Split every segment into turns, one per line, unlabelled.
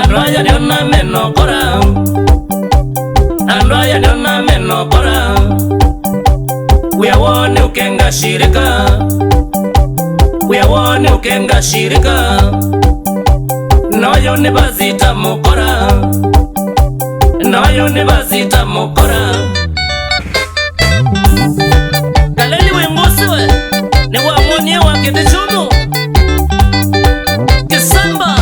Andwaya niona meno kora, andwaya niona meno kora. Uyawone ukenga shirika, uyawone ukenga shirika. Nayo ne bazita mukora, nayo ne bazita mukora. Kaleli wengusiwe ni wamonie wakete chumu Kisamba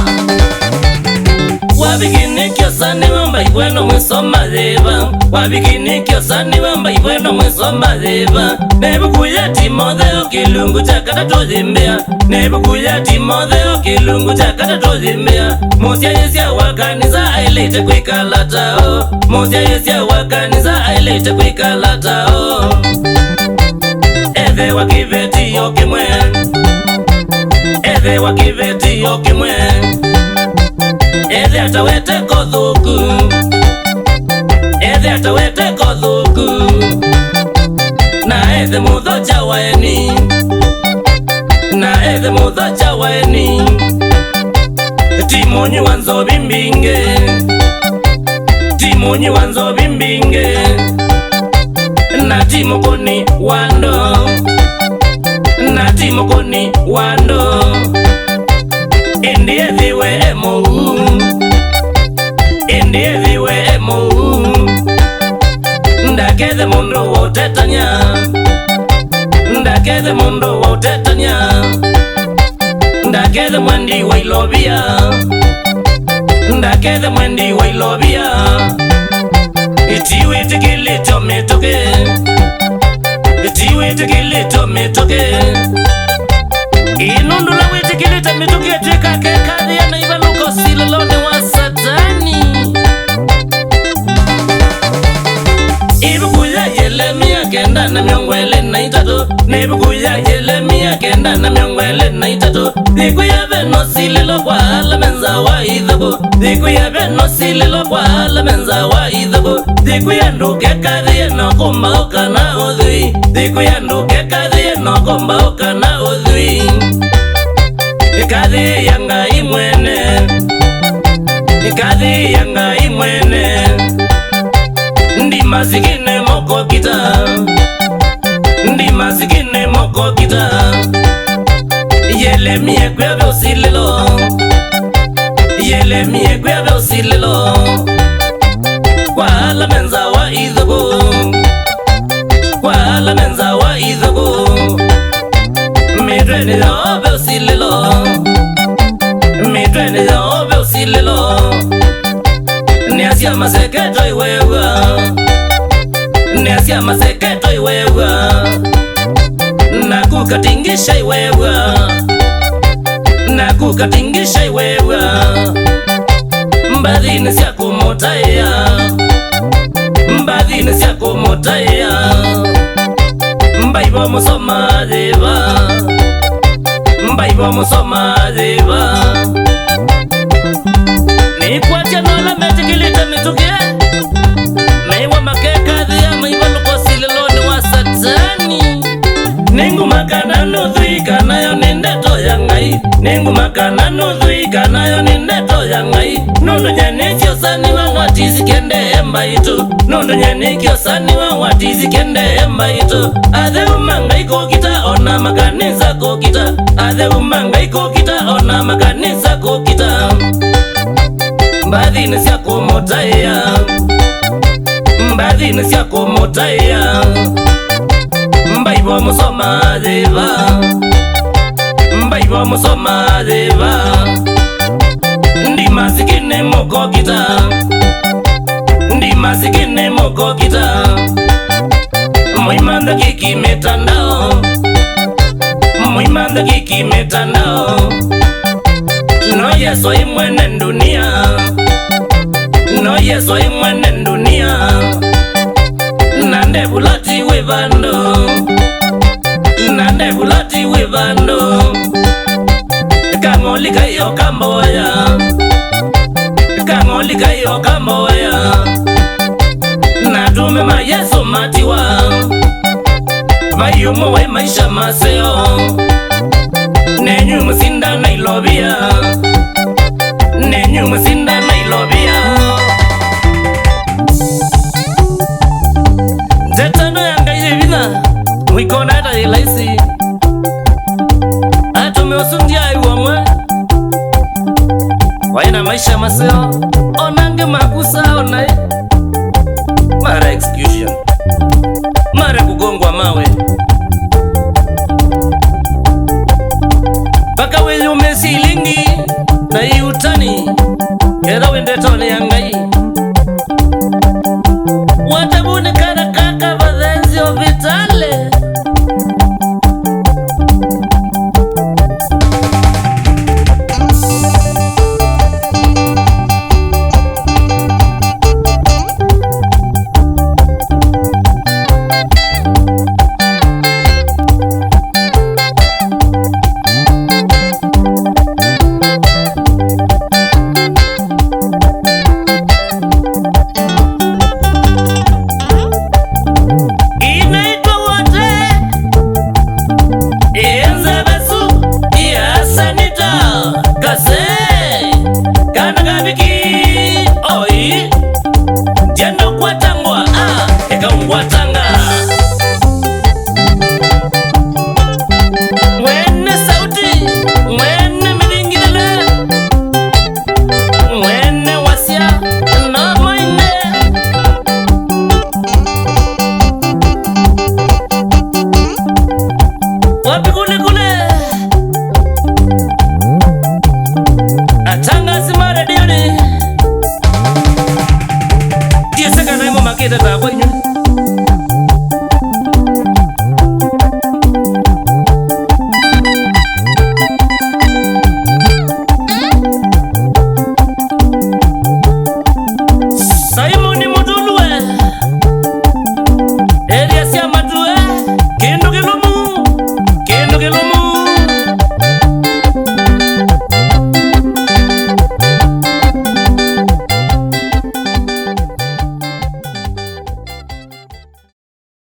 wabigini kiosani wamba ibweno mwisoma deba, wabigini kiosani wamba ibweno mwisoma deba. Nebukuya Timotheo kilungu chakata tuzimbea, nebukuya Timotheo kilungu chakata tuzimbea. Musia yesia wakanisa ailete kwikalatao, musia yesia wakanisa ailete kwikalatao. Eve wakiveti yokimwe, eve wakiveti yokimwe. Eve atawete kodhuku, eve atawete kodhuku. Na eve mudhocha waeni, na eve mudhocha waeni. Timonyi wanzo bimbinge, timonyi wanzo bimbinge. Na timokoni wando, na timokoni wando. Indie viwe emo, indie viwe emo. Ndakeze mundo wotetanya, ndakeze mundo wotetanya. Ndakeze mwendi wailobia, ndakeze mwendi wailobia. Itiwe tikilito metoke, itiwe tikilito metoke. Inundula witikilita metoke teka kekadhi ya naivaluko silolone wa satani. Ibukuya Yeremia kenda na miongwele na itatu, Ibukuya Yeremia kenda na miongwele na itatu. Dikuya veno sililo kwa ala menza wa idhabu, dikuya veno sililo kwa ala menza wa idhabu. Dikuya nduke kadhi ya nakumba uka na udhui, dikuya nduke kadhi ya nakumba uka na udhui. Kadhi yanga imwene, kadhi yanga imwene. Ndi masikine moko kita, ndi masikine moko kita. Yeremia kwebe usililo, Yeremia kwebe usililo. Kwa ala menza wa idhabu, kwa ala menza wa idhabu. Midreni yobe usililo, midreni yobe usililo. Niasia maseketo iwewa, niasia maseketo iwewa. Nakukatingisha iwewa, nakukatingisha iwewa. Mbadhini siya kumotaya, mbadhini siya kumotaya. Mbaibo musoma deva, mbaibo musoma deva. Nikwatia nola metikilita mituke, meiwa makeka dhia maiva luko sililoni wa satani. Ningu makana nudhuika nayo nindeto ya ngai, ningu makana nudhuika nayo nindeto ya ngai. Nundu nyeni kiosani wa watizi kende emba itu, nundu nyeni kiosani wa watizi kende emba itu. Adhe umanga iko kita ona makanisa kokita, adhe umanga iko kita ona makanisa kokita. Mbadhini siya kumotaya, mbadhini siya kumotaya. Mbaibo musoma deva, mbaibo musoma deva. Ndi masikine moko kita, ndi masikine moko kita. Mwimanda kiki metandao, mwimanda kiki metandao. No yeso imwene dunia, no yeso imwene dunia. Nande bulati wevando, nande bulati wevando. Kangoli kayo kamboya, kangoli kayo kamboya. Natume ma yeso matiwa, vayumo we maisha maseo. Nenyu musinda nailobia, nenyu musinda nailobia. maisha maseo onange makusa onai mara execution mara kugongwa mawe baka wenye umesilingi na iutani kera